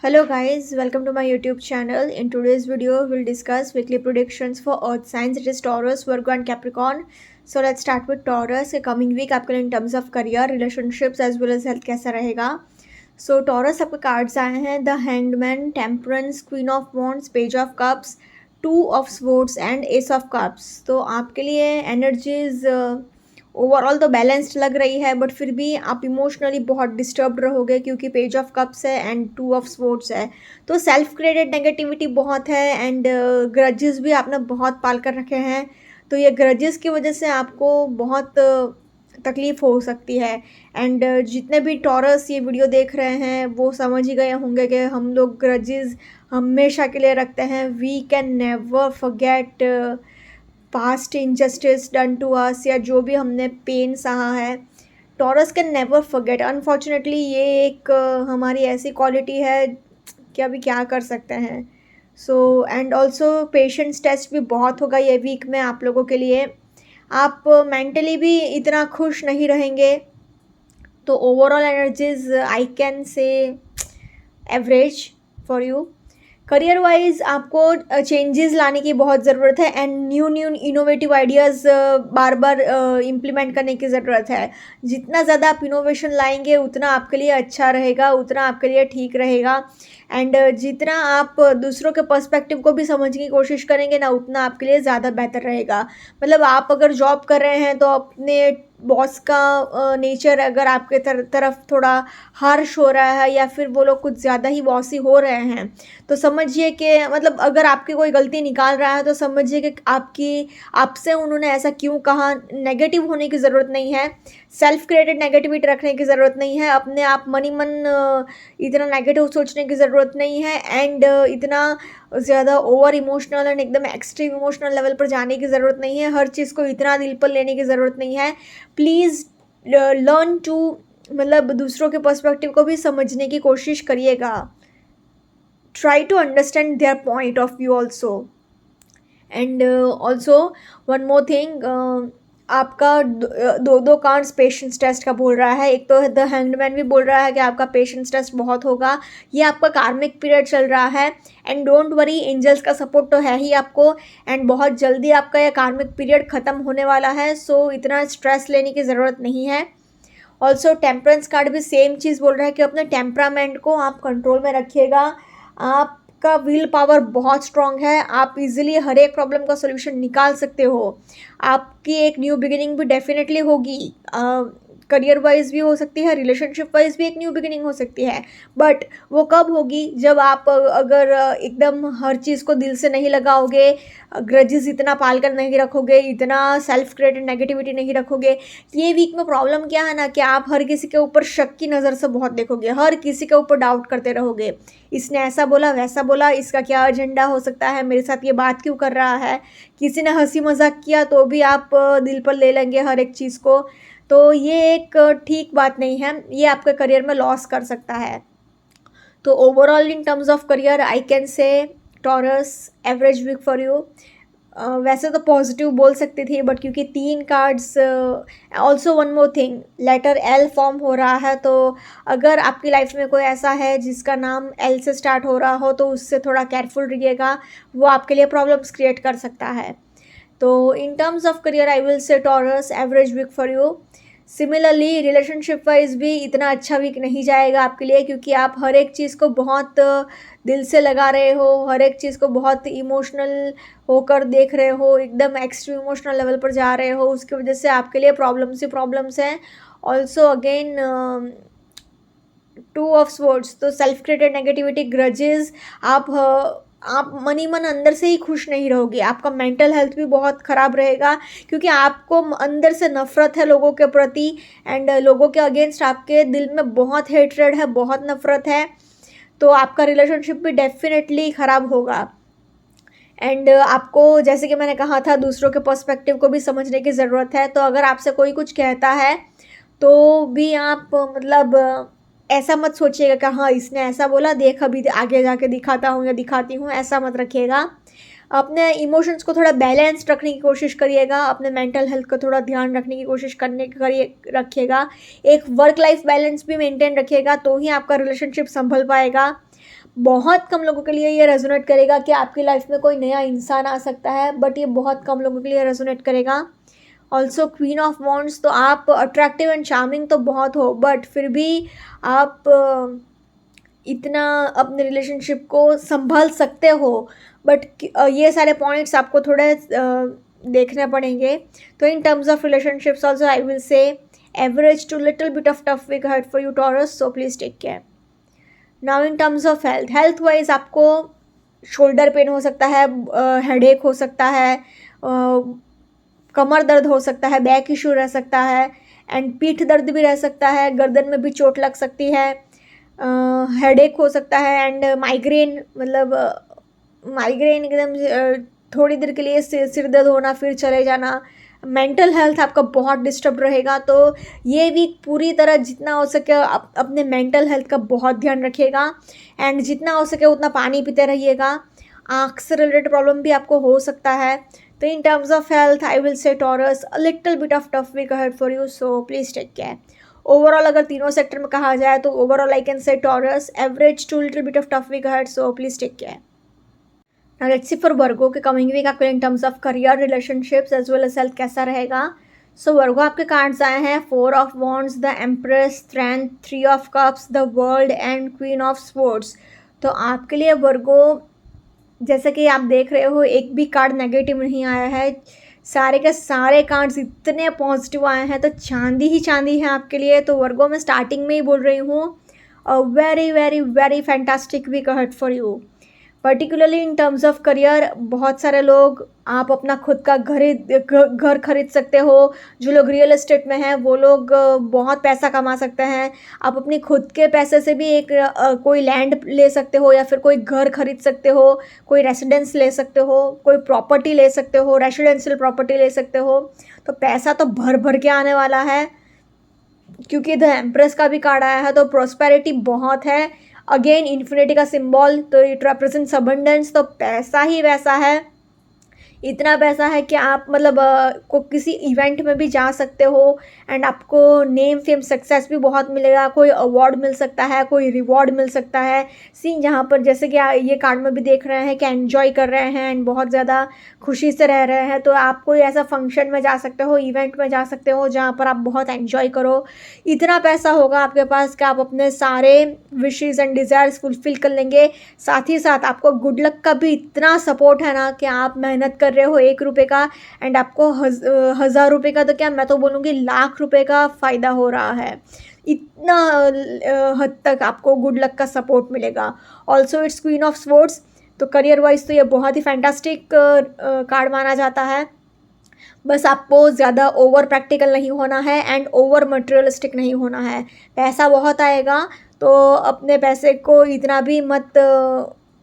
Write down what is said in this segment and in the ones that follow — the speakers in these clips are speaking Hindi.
Hello guys, welcome to my YouTube channel. In today's video, we'll discuss weekly predictions for Earth signs. It is Taurus, Virgo and Capricorn. So let's start with Taurus. A coming week आपके लिए in terms of career, relationships as well as health कैसा रहेगा. So Taurus आपके cards आए हैं The Hangman, Temperance, Queen of Wands, Page of Cups, Two of Swords and Ace of Cups. तो आपके लिए energies ओवरऑल तो बैलेंस्ड लग रही है, बट फिर भी आप इमोशनली बहुत डिस्टर्ब्ड रहोगे क्योंकि पेज ऑफ कप्स है एंड टू ऑफ स्वॉर्ड्स है. तो सेल्फ क्रिएटेड नेगेटिविटी बहुत है एंड ग्रजेस भी आपने बहुत पाल कर रखे हैं. तो ये ग्रजेस की वजह से आपको बहुत तकलीफ़ हो सकती है. एंड जितने भी टॉरस ये वीडियो देख रहे हैं वो समझ ही गए होंगे कि हम लोग ग्रजेस हमेशा के लिए रखते हैं. We can never forget past injustice done to us, या जो भी हमने पेन सहा है. Taurus can never forget. Unfortunately ये एक हमारी ऐसी क्वालिटी है कि अभी क्या कर सकते हैं. So and also patience test भी बहुत होगा ये वीक में आप लोगों के लिए. आप मेंटली भी इतना खुश नहीं रहेंगे. तो ओवरऑल एनर्जीज आई कैन से average for you. Career wise आपको चेंजेस लाने की बहुत ज़रूरत है and new innovative ideas bar bar implement करने की ज़रूरत है. जितना ज़्यादा आप इनोवेशन लाएंगे उतना आपके लिए अच्छा रहेगा, उतना आपके लिए ठीक रहेगा. एंड जितना आप दूसरों के पर्सपेक्टिव को भी समझने की कोशिश करेंगे ना, उतना आपके लिए ज़्यादा बेहतर रहेगा. मतलब आप अगर जॉब कर रहे हैं तो अपने बॉस का नेचर अगर आपके तरफ थोड़ा हार्श हो रहा है या फिर वो लोग कुछ ज़्यादा ही बॉसी हो रहे हैं, तो समझिए कि मतलब अगर आपकी कोई गलती निकाल रहा है तो समझिए कि आपसे उन्होंने ऐसा क्यों कहा. नेगेटिव होने की ज़रूरत नहीं है, सेल्फ क्रिएटेड नेगेटिविटी रखने की ज़रूरत नहीं है, अपने आप मन इतना नेगेटिव सोचने की ज़रूरत नहीं है. एंड इतना ज़्यादा ओवर इमोशनल एंड एकदम एक्सट्रीम इमोशनल लेवल पर जाने की ज़रूरत नहीं है. हर चीज़ को इतना दिल पर लेने की ज़रूरत नहीं है. प्लीज़ लर्न टू, मतलब दूसरों के पर्सपेक्टिव को भी समझने की कोशिश करिएगा. Try to understand their point of view also. And also one more thing, आपका दो कार्ड्स पेशेंस टेस्ट का बोल रहा है. एक तो द हैंगमैन भी बोल रहा है कि आपका पेशेंस टेस्ट बहुत होगा. ये आपका कार्मिक पीरियड चल रहा है एंड डोंट वरी, एंजल्स का सपोर्ट तो है ही आपको एंड बहुत जल्दी आपका ये कार्मिक पीरियड ख़त्म होने वाला है. सो इतना स्ट्रेस लेने की ज़रूरत नहीं है. ऑल्सो टेम्परेंस कार्ड भी सेम चीज़ बोल रहा है कि अपने टेम्परामेंट को आप कंट्रोल में रखिएगा. आपका विल पावर बहुत स्ट्रांग है, आप इजीली हर एक प्रॉब्लम का सोल्यूशन निकाल सकते हो. आपकी एक न्यू बिगिनिंग भी डेफिनेटली होगी. करियर वाइज भी हो सकती है, रिलेशनशिप वाइज भी एक न्यू बिगिनिंग हो सकती है. बट वो कब होगी, जब आप अगर एकदम हर चीज़ को दिल से नहीं लगाओगे, ग्रजेस इतना पाल कर नहीं रखोगे, इतना सेल्फ क्रिएटेड नेगेटिविटी नहीं रखोगे. ये वीक में प्रॉब्लम क्या है ना कि आप हर किसी के ऊपर शक की नज़र से बहुत देखोगे, हर किसी के ऊपर डाउट करते रहोगे. इसने ऐसा बोला, वैसा बोला, इसका क्या एजेंडा हो सकता है, मेरे साथ ये बात क्यों कर रहा है. किसी ने हंसी मजाक किया तो भी आप दिल पर ले लेंगे हर एक चीज़ को. तो ये एक ठीक बात नहीं है, ये आपके करियर में लॉस कर सकता है. तो overall in terms of career I can say Taurus average week for you. वैसे तो पॉजिटिव बोल सकती थी, बट क्योंकि 3 cards. Also one more thing, letter L form हो रहा है, तो अगर आपकी लाइफ में कोई ऐसा है जिसका नाम एल से स्टार्ट हो रहा हो तो उससे थोड़ा केयरफुल रहिएगा, वो आपके लिए प्रॉब्लम्स क्रिएट कर सकता है. तो in terms of career I will say Taurus average week for you. Similarly relationship wise भी इतना अच्छा वीक नहीं जाएगा आपके लिए, क्योंकि आप हर एक चीज़ को बहुत दिल से लगा रहे हो, हर एक चीज़ को बहुत इमोशनल होकर देख रहे हो, एकदम एक्सट्रीम इमोशनल लेवल पर जा रहे हो. उसकी वजह से आपके लिए प्रॉब्लम्स हैं. Also again two of swords, तो सेल्फ क्रिएटेड नेगेटिविटी, ग्रजेस, आप मनी मन अंदर से ही खुश नहीं रहोगे. आपका मेंटल हेल्थ भी बहुत ख़राब रहेगा क्योंकि आपको अंदर से नफ़रत है लोगों के प्रति एंड लोगों के अगेंस्ट आपके दिल में बहुत हेट्रेड है, बहुत नफ़रत है. तो आपका रिलेशनशिप भी डेफिनेटली ख़राब होगा. एंड आपको, जैसे कि मैंने कहा था, दूसरों के पर्सपेक्टिव को भी समझने की ज़रूरत है. तो अगर आपसे कोई कुछ कहता है तो भी आप मतलब ऐसा मत सोचिएगा कि हाँ इसने ऐसा बोला, देख अभी आगे जाके दिखाता हूँ या दिखाती हूँ, ऐसा मत रखिएगा. अपने इमोशंस को थोड़ा बैलेंस्ड रखने की कोशिश करिएगा, अपने मेंटल हेल्थ को थोड़ा ध्यान रखने की कोशिश रखिएगा. एक वर्क लाइफ बैलेंस भी मेंटेन रखिएगा, तो ही आपका रिलेशनशिप संभल पाएगा. बहुत कम लोगों के लिए ये रेजोनेट करेगा कि आपकी लाइफ में कोई नया इंसान आ सकता है, बट ये बहुत कम लोगों के लिए रेजोनेट करेगा। ऑल्सो क्वीन ऑफ वॉन्ड्स, तो आप अट्रैक्टिव एंड चार्मिंग तो बहुत हो, बट फिर भी आप इतना अपने रिलेशनशिप को संभाल सकते हो, बट ये सारे पॉइंट्स आपको थोड़े देखने पड़ेंगे। तो in terms of relationships also I will say average to little bit of tough week ahead for you Taurus, so please take care. Now in terms of health, health wise आपको शोल्डर पेन हो सकता है, हेडेक हो सकता है, कमर दर्द हो सकता है, बैक इशू रह सकता है, एंड पीठ दर्द भी रह सकता है, गर्दन में भी चोट लग सकती है, हेडेक हो सकता है, एंड माइग्रेन, मतलब माइग्रेन एकदम थोड़ी देर के लिए सिर दर्द होना फिर चले जाना। मेंटल हेल्थ आपका बहुत डिस्टर्ब रहेगा, तो ये वीक पूरी तरह जितना हो सके अपने मेंटल हेल्थ का बहुत ध्यान रखिएगा, एंड जितना हो सके उतना पानी पीते रहिएगा। आँख से रिलेटेड प्रॉब्लम भी आपको हो सकता है। तो in terms of health I will say Taurus a little bit of tough week ahead for you, so please take care. Overall अगर तीनों सेक्टर में कहा जाए तो overall I can say Taurus average to little bit of tough week ahead, so please take care. Now let's see for Virgo के कमिंग वीक आपके in terms of career, relationships as well as health कैसा रहेगा। सो वर्गो आपके कार्ड्स आए हैं 4 of wands, the empress, strength, 3 of cups, the world and queen of sports. तो आपके लिए वर्गो, जैसे कि आप देख रहे हो, एक भी कार्ड नेगेटिव नहीं आया है, सारे के सारे कार्ड्स इतने पॉजिटिव आए हैं, तो चांदी ही चांदी है आपके लिए। तो वर्गो मैं स्टार्टिंग में ही बोल रही हूँ, very very very fantastic week ahead for you. Particularly in terms of career, बहुत सारे लोग, आप अपना खुद का घर खरीद सकते हो। जो लोग रियल एस्टेट में हैं वो लोग बहुत पैसा कमा सकते हैं। आप अपनी खुद के पैसे से भी एक कोई लैंड ले सकते हो, या फिर कोई घर खरीद सकते हो, कोई रेसिडेंस ले सकते हो, कोई प्रॉपर्टी ले सकते हो, रेसिडेंशियल प्रॉपर्टी ले सकते हो। तो पैसा तो भर भर के आने वाला है, क्योंकि द एम्प्रेस का भी कार्ड आया है, तो प्रोस्पेरिटी बहुत है। अगेन इन्फिनिटी का सिंबल, तो इट रिप्रेजेंट्स अबंडेंस, तो पैसा ही वैसा है, इतना पैसा है कि आप मतलब को किसी इवेंट में भी जा सकते हो, एंड आपको नेम फेम सक्सेस भी बहुत मिलेगा। कोई अवार्ड मिल सकता है, कोई रिवॉर्ड मिल सकता है। सी जहाँ पर जैसे कि ये कार्ड में भी देख रहे हैं कि एन्जॉय कर रहे हैं एंड बहुत ज़्यादा खुशी से रह रहे हैं, तो आप कोई ऐसा फंक्शन में जा सकते हो, इवेंट में जा सकते हो जहाँ पर आप बहुत एन्जॉय करो। इतना पैसा होगा आपके पास कि आप अपने सारे विशेज़ एंड डिज़ायर्स फुलफ़िल कर लेंगे। साथ ही साथ आपको गुड लक का भी इतना सपोर्ट है ना, कि आप मेहनत कर रहे हो 1 रुपये का, एंड आपको 1000 रुपये का, तो क्या मैं तो बोलूँगी लाख रुपये का फ़ायदा हो रहा है। इतना हद तक आपको गुड लक का सपोर्ट मिलेगा। Also it's queen of sports, तो करियर वाइज तो ये बहुत ही फैंटास्टिक कार्ड माना जाता है। बस आपको ज़्यादा ओवर प्रैक्टिकल नहीं होना है एंड ओवर मटेरियलिस्टिक नहीं होना है। पैसा बहुत आएगा, तो अपने पैसे को इतना भी मत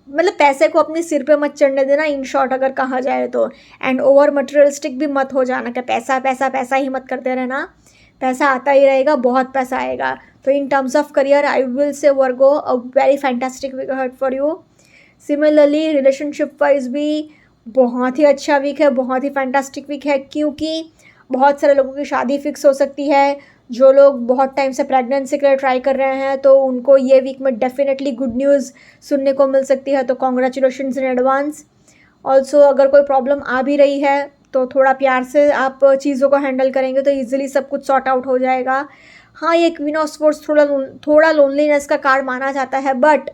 मतलब पैसे को अपने सिर पे मत चढ़ने देना, इन शॉर्ट अगर कहा जाए तो। एंड ओवर मटेरियलिस्टिक भी मत हो जाना कि पैसा पैसा पैसा ही मत करते रहना। पैसा आता ही रहेगा, बहुत पैसा आएगा। तो in terms of career I will say Virgo a very fantastic week ahead for you. Similarly relationship wise भी बहुत ही अच्छा वीक है, बहुत ही फैंटास्टिक वीक है, क्योंकि बहुत सारे लोगों की शादी फिक्स हो सकती है। जो लोग बहुत टाइम से प्रेगनेंसी के लिए ट्राई कर रहे हैं, तो उनको ये वीक में डेफिनेटली गुड न्यूज़ सुनने को मिल सकती है, तो कॉन्ग्रेचुलेशंस इन एडवांस। ऑल्सो अगर कोई प्रॉब्लम आ भी रही है, तो थोड़ा प्यार से आप चीज़ों को हैंडल करेंगे तो ईजिली सब कुछ सॉर्ट आउट हो जाएगा। हाँ, ये क्वीन ऑफ स्पोर्ट्स थोड़ा लोनलीनेस का कार्ड माना जाता है, बट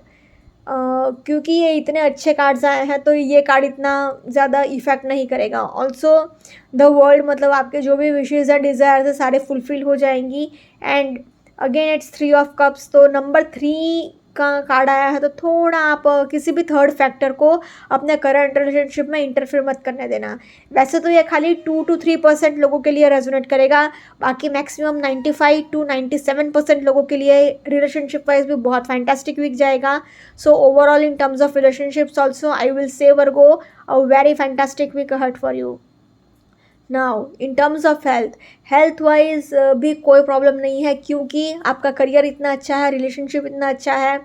क्योंकि ये इतने अच्छे कार्ड्स आए हैं, तो ये कार्ड इतना ज़्यादा इफ़ेक्ट नहीं करेगा। ऑल्सो द वर्ल्ड, मतलब आपके जो भी विशेज़ हैं, डिज़ायर्स है, सारे फुलफ़िल हो जाएंगी। And again it's 3 of cups, तो नंबर 3 का कार्ड आया है, तो थोड़ा आप किसी भी थर्ड फैक्टर को अपने करंट रिलेशनशिप में इंटरफेयर मत करने देना। वैसे तो ये खाली 2 to 3% लोगों के लिए रेजोनेट करेगा, बाकी मैक्सिमम 95 to 97% लोगों के लिए रिलेशनशिप वाइज भी बहुत फैंटास्टिक वीक जाएगा। So overall in terms of relationships also I will say Virgo a very fantastic week ahead for you. Now in terms of health wise भी कोई प्रॉब्लम नहीं है, क्योंकि आपका करियर इतना अच्छा है, रिलेशनशिप इतना अच्छा है,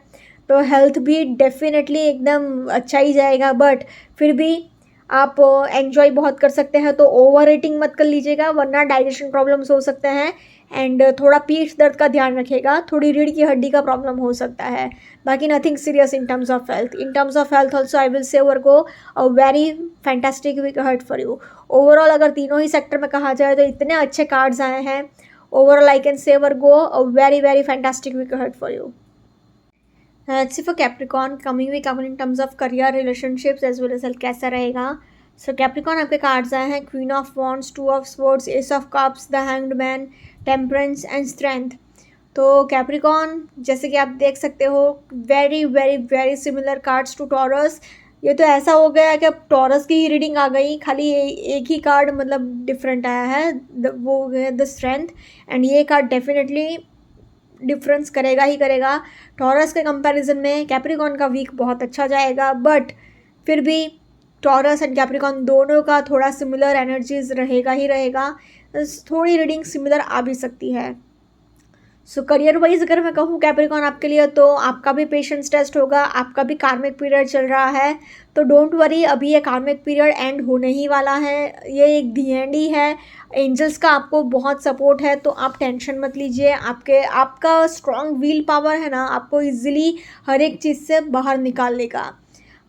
तो हेल्थ भी डेफिनेटली एकदम अच्छा ही जाएगा। बट फिर भी आप एंजॉय बहुत कर सकते हैं, तो ओवर ईटिंग मत कर लीजिएगा, वरना डाइजेशन प्रॉब्लम्स हो सकते हैं। एंड थोड़ा पीठ दर्द का ध्यान रखेगा, थोड़ी रीढ़ की हड्डी का प्रॉब्लम हो सकता है, बाकी nothing serious in terms of health. In terms of health also I will say Virgo a very fantastic week ahead for you. Overall अगर तीनों ही सेक्टर में कहा जाए तो इतने अच्छे कार्ड्स आए हैं. Overall I can say Virgo a very very fantastic week ahead for you. Let's see for Capricorn coming week आपको in terms of career, relationships as well as health कैसा रहेगा. So Capricorn आपके कार्ड्स आए हैं Queen of Wands, Two of Swords, Ace of Cups, The Hanged Man, Temperance and Strength. तो Capricorn जैसे कि आप देख सकते हो very very very similar cards to Taurus. ये तो ऐसा हो गया कि अब टॉरस की ही रीडिंग आ गई, खाली एक ही कार्ड मतलब डिफरेंट आया है, वो है द स्ट्रेंथ. एंड ये कार्ड डेफिनेटली डिफरेंस करेगा ही करेगा. टॉरस के कंपैरिजन में कैप्रिकॉन का वीक बहुत अच्छा जाएगा, बट फिर भी टॉरस एंड कैप्रिकॉन दोनों का थोड़ा सिमिलर एनर्जीज रहेगा ही रहेगा. थोड़ी रीडिंग सिमिलर आ भी सकती है. सो करियर वाइज अगर मैं कहूँ कैप्रिकॉन आपके लिए, तो आपका भी पेशेंस टेस्ट होगा, आपका भी कार्मिक पीरियड चल रहा है. तो डोंट वरी, अभी ये कार्मिक पीरियड एंड होने ही वाला है, ये एक दी एंड ही है. एंजल्स का आपको बहुत सपोर्ट है, तो आप टेंशन मत लीजिए. आपका स्ट्रॉन्ग विल पावर है ना, आपको इजीली हर एक चीज़ से बाहर निकाल लेगा.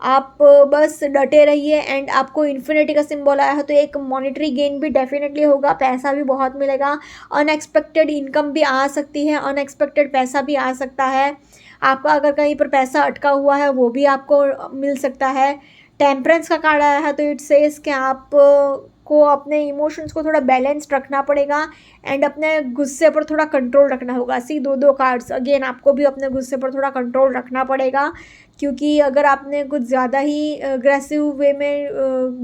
आप बस डटे रहिए. एंड आपको इन्फिनिटी का सिंबल आया है, तो एक मॉनेटरी गेन भी डेफिनेटली होगा, पैसा भी बहुत मिलेगा. अनएक्सपेक्टेड इनकम भी आ सकती है, अनएक्सपेक्टेड पैसा भी आ सकता है. आपका अगर कहीं पर पैसा अटका हुआ है वो भी आपको मिल सकता है. टेम्परेंस का कार्ड आया है, तो इट सेज कि आप को अपने इमोशंस को थोड़ा बैलेंस्ड रखना पड़ेगा एंड अपने गुस्से पर थोड़ा कंट्रोल रखना होगा. सी दो कार्ड्स अगेन, आपको भी अपने गुस्से पर थोड़ा कंट्रोल रखना पड़ेगा, क्योंकि अगर आपने कुछ ज़्यादा ही अग्रेसिव वे में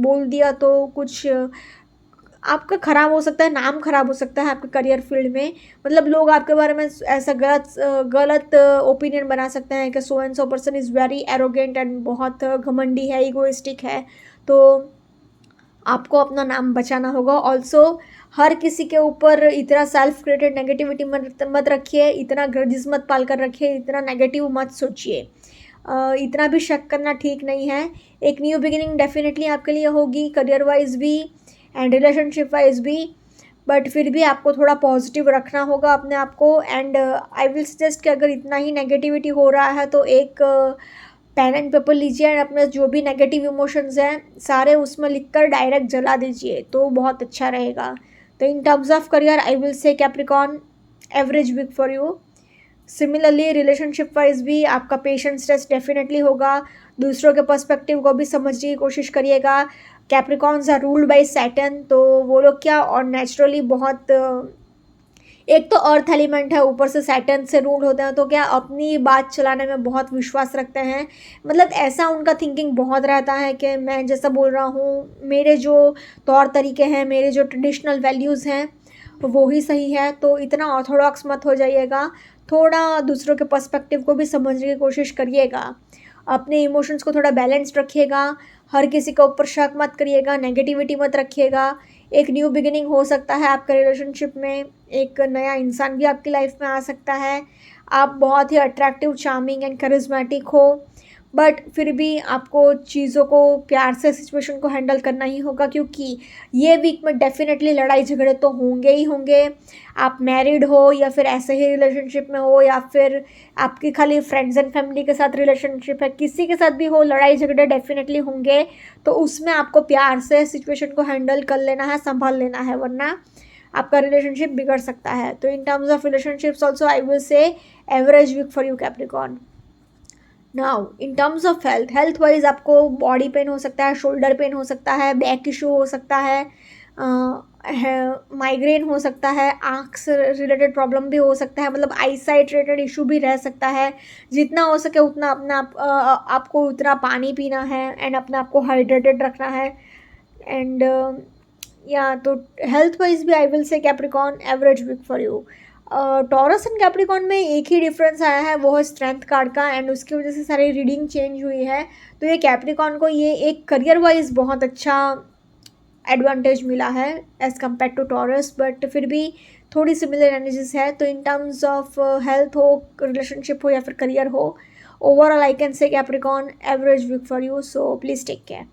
बोल दिया तो कुछ आपका ख़राब हो सकता है, नाम ख़राब हो सकता है आपके करियर फील्ड में. मतलब लोग आपके बारे में ऐसा गलत ओपिनियन बना सकते हैं कि so and so person is very arrogant and बहुत घमंडी है, ईगोइस्टिक है. तो आपको अपना नाम बचाना होगा. ऑल्सो हर किसी के ऊपर इतना सेल्फ क्रिएटेड नेगेटिविटी मत रखिए, इतना ग्रजेस मत पाल कर रखिए, इतना नेगेटिव मत सोचिए. इतना भी शक करना ठीक नहीं है. एक न्यू बिगिनिंग डेफिनेटली आपके लिए होगी, करियर वाइज भी एंड रिलेशनशिप वाइज भी, बट फिर भी आपको थोड़ा पॉजिटिव रखना होगा अपने आप को. एंड आई विल सजेस्ट कि अगर इतना ही नेगेटिविटी हो रहा है तो एक पेन एंड पेपर लीजिए एंड अपने जो भी नेगेटिव इमोशंस हैं सारे उसमें लिखकर डायरेक्ट जला दीजिए, तो बहुत अच्छा रहेगा. तो in terms of career I will say Capricorn average week for you. Similarly relationship wise भी आपका पेशेंस टेस्ट डेफिनेटली होगा. दूसरों के पर्सपेक्टिव को भी समझने की कोशिश करिएगा. Capricorns are ruled by Saturn, तो वो लोग क्या और नेचुरली बहुत एक तो अर्थ एलिमेंट है, ऊपर से सैटर्न से रूल होते हैं, तो क्या अपनी बात चलाने में बहुत विश्वास रखते हैं. मतलब ऐसा उनका थिंकिंग बहुत रहता है कि मैं जैसा बोल रहा हूँ, मेरे जो तौर तरीके हैं, मेरे जो ट्रेडिशनल वैल्यूज़ हैं वो ही सही है. तो इतना ऑर्थोडॉक्स मत हो जाइएगा, थोड़ा दूसरों के पर्सपेक्टिव को भी समझने की कोशिश करिएगा. अपने इमोशंस को थोड़ा बैलेंस्ड रखिएगा, हर किसी के ऊपर शक मत करिएगा, नेगेटिविटी मत रखिएगा. एक न्यू बिगिनिंग हो सकता है आपके रिलेशनशिप में, एक नया इंसान भी आपकी लाइफ में आ सकता है. आप बहुत ही अट्रैक्टिव, चार्मिंग एंड करिज्मेटिक हो, बट फिर भी आपको चीज़ों को प्यार से सिचुएशन को हैंडल करना ही होगा, क्योंकि ये वीक में डेफिनेटली लड़ाई झगड़े तो होंगे ही होंगे. आप मैरिड हो या फिर ऐसे ही रिलेशनशिप में हो या फिर आपकी खाली फ्रेंड्स एंड फैमिली के साथ रिलेशनशिप है, किसी के साथ भी हो, लड़ाई झगड़े डेफिनेटली होंगे. तो उसमें आपको प्यार से सिचुएशन को हैंडल कर लेना है, संभाल लेना है, वरना आपका रिलेशनशिप बिगड़ सकता है. तो in terms of relationships also I will say average week for you Capricorn. Now in terms of health wise आपको बॉडी पेन हो सकता है, शोल्डर पेन हो सकता है, बैक इशू हो सकता है, माइग्रेन हो सकता है, आँख से रिलेटेड प्रॉब्लम भी हो सकता है, मतलब आई साइट रिलेटेड इशू भी रह सकता है. जितना हो सके उतना आपको उतना पानी पीना है एंड अपने आप को हाइड्रेटेड रखना है. एंड या तो हेल्थ वाइज भी I will say Capricorn average week for you. Taurus and Capricorn में एक ही डिफरेंस आया है, वो है स्ट्रेंथ कार्ड का, एंड उसकी वजह से सारी रीडिंग चेंज हुई है. तो ये कैप्रिकॉन को ये एक करियर वाइज बहुत अच्छा एडवांटेज मिला है as compare to Taurus, but फिर भी थोड़ी सिमिलर एनर्जीज है. तो इन टर्म्स ऑफ हेल्थ हो, रिलेशनशिप हो या फिर करियर हो, overall I can say Capricorn average week for you. So please take care.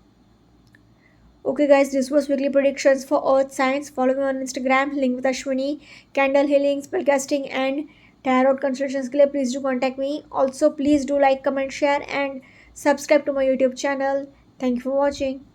Okay, guys, this was weekly predictions for Earth Science. Follow me on Instagram, link with Ashwini, candle healing, spellcasting, and tarot consultations. के लिए please do contact me. Also, please do like, comment, share, and subscribe to my YouTube channel. Thank you for watching.